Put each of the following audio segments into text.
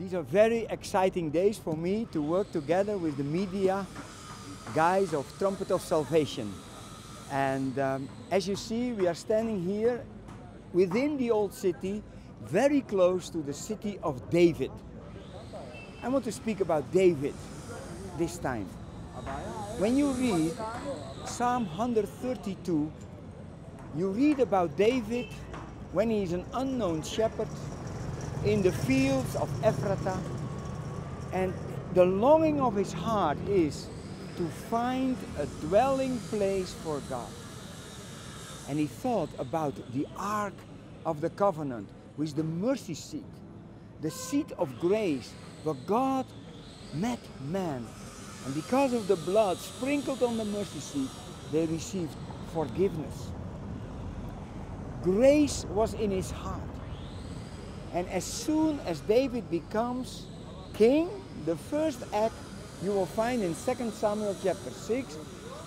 These are very exciting days for me to work together with the media guys of Trumpet of Salvation. And as you see, we are standing here within the old city, very close to the city of David. I want to speak about David this time. When you read Psalm 132, you read about David when he is an unknown shepherd in the fields of Ephrata, and the longing of his heart is to find a dwelling place for God. And he thought about the Ark of the Covenant, which is the mercy seat, the seat of grace, where God met man. And because of the blood sprinkled on the mercy seat, they received forgiveness. Grace was in his heart. And as soon as David becomes king, the first act you will find in 2 Samuel chapter 6,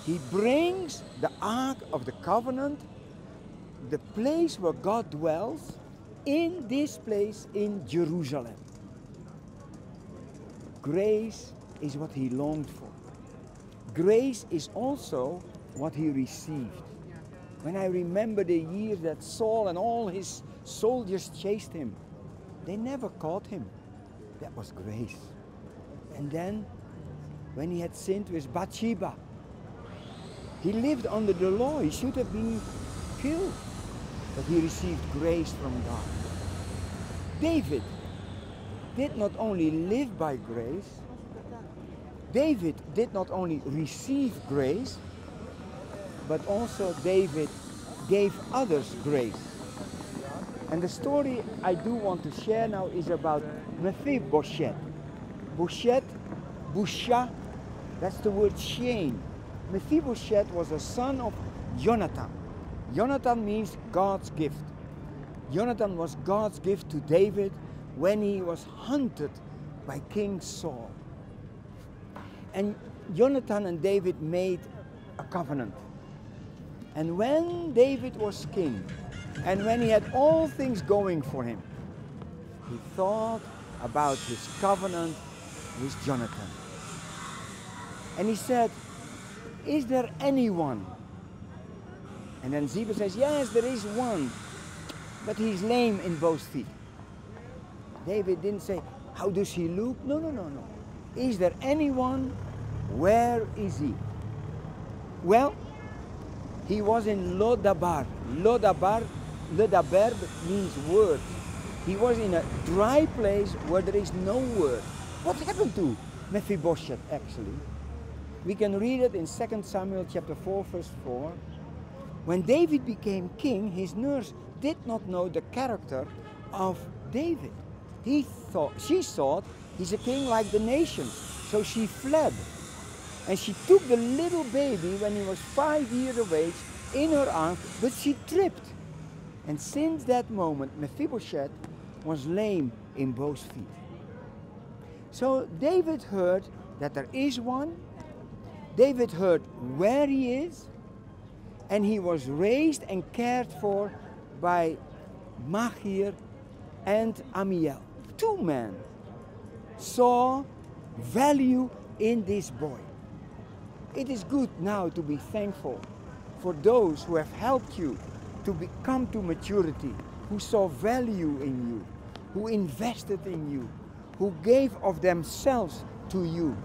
he brings the Ark of the Covenant, the place where God dwells, in this place in Jerusalem. Grace is what he longed for. Grace is also what he received. When I remember the years that Saul and all his soldiers chased him, they never caught him. That was grace. And then, when he had sinned with Bathsheba, he lived under the law. He should have been killed. But he received grace from God. David did not only live by grace, David did not only receive grace, but also David gave others grace. And the story I do want to share now is about Mephibosheth. Busha, that's the word shame. Mephibosheth was a son of Jonathan. Jonathan means God's gift. Jonathan was God's gift to David when he was hunted by King Saul. And Jonathan and David made a covenant. And when David was king, and when he had all things going for him, he thought about his covenant with Jonathan. And he said, is there anyone? And then Ziba says, yes, there is one, but he's lame in both feet. David didn't say, how does he look? No. Is there anyone? Where is he? Well, he was in Lodabar. Lodabar means word. He was in a dry place where there is no word. What happened to Mephibosheth actually? We can read it in 2 Samuel chapter 4, verse 4. When David became king, his nurse did not know the character of David. She thought he's a king like the nations. So she fled. And she took the little baby when he was 5 years of age in her arms, but she tripped. And since that moment, Mephibosheth was lame in both feet. So David heard that there is one. David heard where he is. And he was raised and cared for by Machir and Amiel. Two men saw value in this boy. It is good now to be thankful for those who have helped you to come to maturity, who saw value in you, who invested in you, who gave of themselves to you.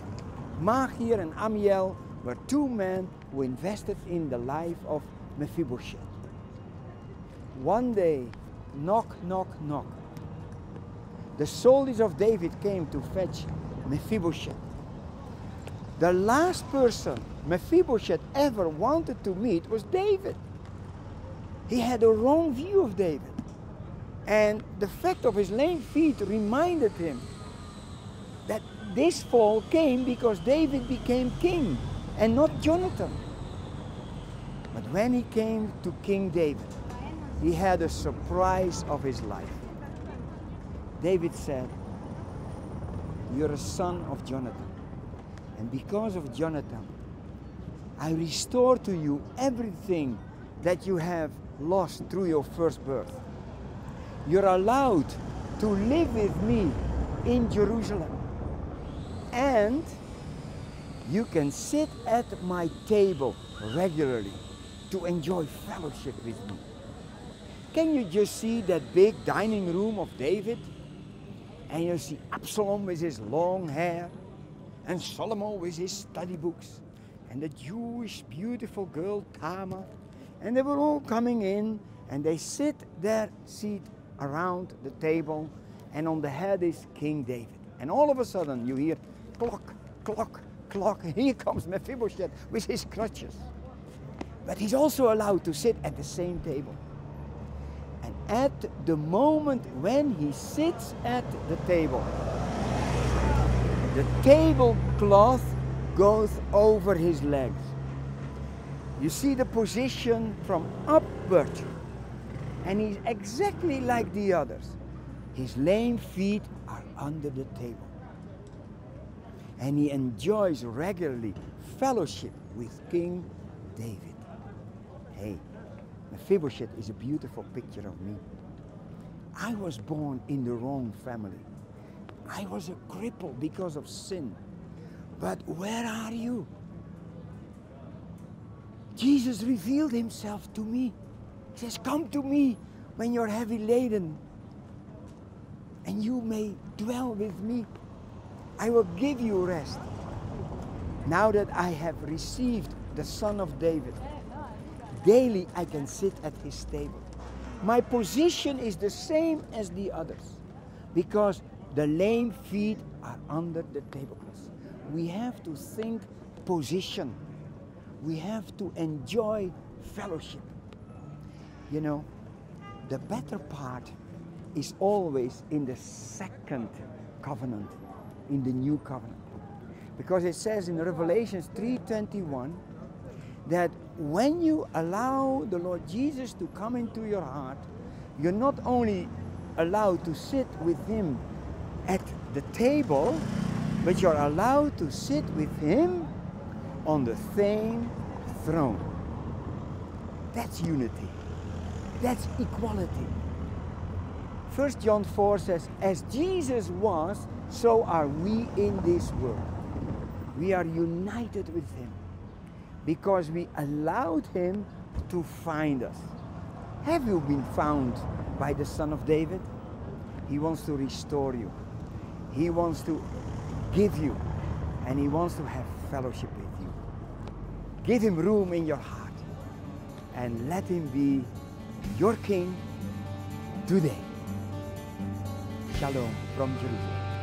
Machir and Amiel were two men who invested in the life of Mephibosheth. One day, knock, knock, knock. The soldiers of David came to fetch Mephibosheth. The last person Mephibosheth ever wanted to meet was David. He had a wrong view of David. And the fact of his lame feet reminded him that this fall came because David became king and not Jonathan. But when he came to King David, he had a surprise of his life. David said, you're a son of Jonathan. And because of Jonathan, I restore to you everything that you have lost through your first birth. You're allowed to live with me in Jerusalem. And you can sit at my table regularly to enjoy fellowship with me. Can you just see that big dining room of David? And you see Absalom with his long hair, and Solomon with his study books, and the Jewish beautiful girl Tamar. And they were all coming in, and they sit their seat around the table, and on the head is King David. And all of a sudden you hear clock, clock, clock, and here comes Mephibosheth with his crutches. But he's also allowed to sit at the same table. And at the moment when he sits at the tablecloth goes over his legs. You see the position from upward, and he's exactly like the others. His lame feet are under the table. And he enjoys regularly fellowship with King David. Hey, Mephibosheth is a beautiful picture of me. I was born in the wrong family. I was a cripple because of sin. But where are you? Jesus revealed himself to me. He says, come to me when you're heavy laden, and you may dwell with me. I will give you rest. Now that I have received the Son of David, daily I can sit at his table. My position is the same as the others, because the lame feet are under the tablecloth. We have to think position. We have to enjoy fellowship. You know, the better part is always in the second covenant, in the new covenant. Because it says in Revelation 3:21 that when you allow the Lord Jesus to come into your heart, you're not only allowed to sit with him at the table, but you're allowed to sit with him on the same throne. That's unity. That's equality. 1 John 4 says, as Jesus was, so are we in this world. We are united with him because we allowed him to find us. Have you been found by the Son of David? He wants to restore you. He wants to give you, and he wants to have fellowship with you. Give him room in your heart and let him be your King today. Shalom from Jerusalem.